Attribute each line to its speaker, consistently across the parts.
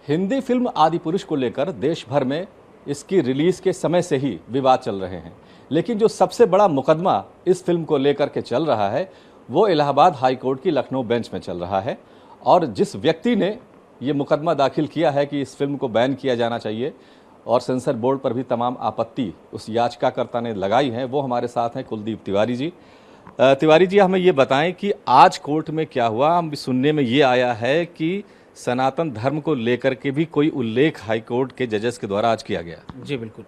Speaker 1: Hindi film Adipurush को लेकर देश भर में इसकी रिलीज के समय से ही विवाद चल रहे हैं, लेकिन जो सबसे बड़ा मुकदमा इस फिल्म को लेकर के चल रहा है वो इलाहाबाद हाई कोर्ट की लखनऊ बेंच में चल रहा है। और जिस व्यक्ति ने ये मुकदमा दाखिल किया है कि इस फिल्म को बैन किया जाना चाहिए और सेंसर बोर्ड पर भी तमाम आपत्ति उस याचिकाकर्ता ने लगाई है, वो हमारे साथ हैं कुलदीप तिवारी जी। तिवारी जी, हमें ये बताएं कि आज कोर्ट में क्या हुआ। हम सुनने में ये आया है कि सनातन धर्म को लेकर के भी कोई उल्लेख हाई कोर्ट के जजेस के द्वारा आज किया गया।
Speaker 2: जी बिल्कुल।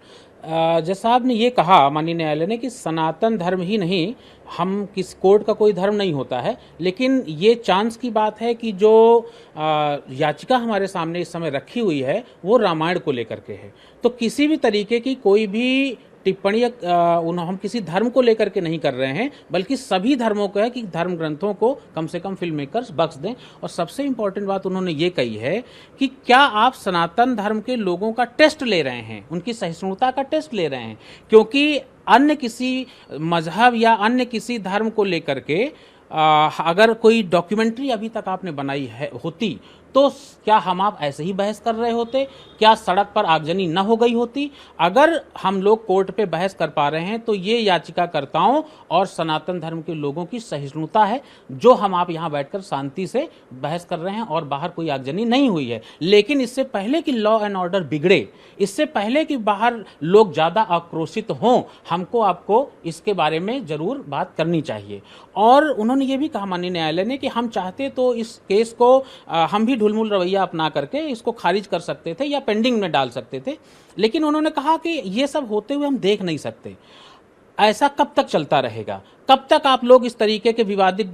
Speaker 2: जज साहब ने ये कहा, माननीय न्यायालय ने, कि सनातन धर्म ही नहीं, हम किस कोर्ट का कोई धर्म नहीं होता है, लेकिन ये चांस की बात है कि जो याचिका हमारे सामने इस समय रखी हुई है वो रामायण को लेकर के है। तो किसी भी तरीके की कोई भी टिप्पणी हम किसी धर्म को लेकर के नहीं कर रहे हैं, बल्कि सभी धर्मों को है कि धर्म ग्रंथों को कम से कम फिल्म मेकर्स बख्श दें। और सबसे इंपॉर्टेंट बात उन्होंने ये कही है कि क्या आप सनातन धर्म के लोगों का टेस्ट ले रहे हैं, उनकी सहिष्णुता का टेस्ट ले रहे हैं, क्योंकि अन्य किसी मजहब या अन्य किसी धर्म को लेकर के अगर कोई डॉक्यूमेंट्री अभी तक आपने बनाई है होती तो क्या हम आप ऐसे ही बहस कर रहे होते? क्या सड़क पर आगजनी न हो गई होती? अगर हम लोग कोर्ट पे बहस कर पा रहे हैं तो ये याचिकाकर्ताओं और सनातन धर्म के लोगों की सहिष्णुता है, जो हम आप यहाँ बैठकर शांति से बहस कर रहे हैं और बाहर कोई आगजनी नहीं हुई है। लेकिन इससे पहले कि लॉ एंड ऑर्डर बिगड़े, इससे पहले कि बाहर लोग ज्यादा आक्रोशित हों, हमको आपको इसके बारे में जरूर बात करनी चाहिए। और उन्होंने ये भी कहा माननीय न्यायालय ने कि हम चाहते तो इस केस को हम भी ढुलमुल रवैया अपना करके इसको खारिज कर सकते थे या पेंडिंग में डाल सकते थे, लेकिन उन्होंने कहा कि ये सब होते हुए हम देख नहीं सकते। ऐसा कब तक चलता रहेगा? कब तक आप लोग इस तरीके के विवादित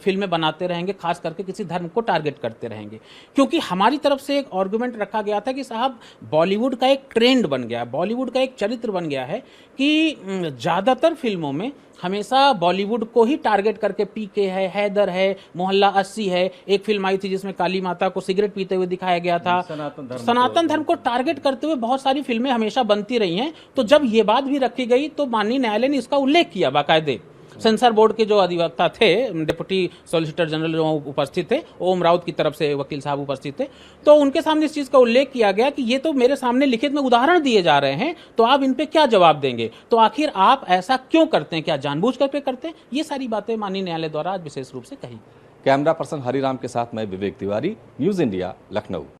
Speaker 2: फिल्में बनाते रहेंगे, खास करके किसी धर्म को टारगेट करते रहेंगे? क्योंकि हमारी तरफ से एक आर्गुमेंट रखा गया था कि साहब, बॉलीवुड का एक ट्रेंड बन गया, बॉलीवुड का एक चरित्र बन गया है कि ज़्यादातर फिल्मों में हमेशा बॉलीवुड को ही टारगेट करके पीके है, हैदर है, मोहल्ला 80 है, एक फिल्म आई थी जिसमें काली माता को सिगरेट पीते हुए दिखाया गया था। सनातन धर्म को टारगेट करते हुए बहुत सारी फिल्में हमेशा बनती रही हैं। तो जब ये बात भी रखी गई तो माननीय न्यायालय ने इसका उल्लेख किया बाकायदे। सेंसर बोर्ड के जो अधिवक्ता थे, डिप्टी सॉलिसिटर जनरल जो उपस्थित थे, ओम राउत की तरफ से वकील साहब उपस्थित थे, तो उनके सामने इस चीज का उल्लेख किया गया कि ये तो मेरे सामने लिखित में उदाहरण दिए जा रहे हैं, तो आप इन पे क्या जवाब देंगे? तो आखिर आप ऐसा क्यों करते हैं? क्या जानबूझ करके करते हैं? ये सारी बातें माननीय न्यायालय द्वारा आज विशेष रूप से कही।
Speaker 1: कैमरा पर्सन हरिराम के साथ मैं विवेक तिवारी, न्यूज इंडिया, लखनऊ।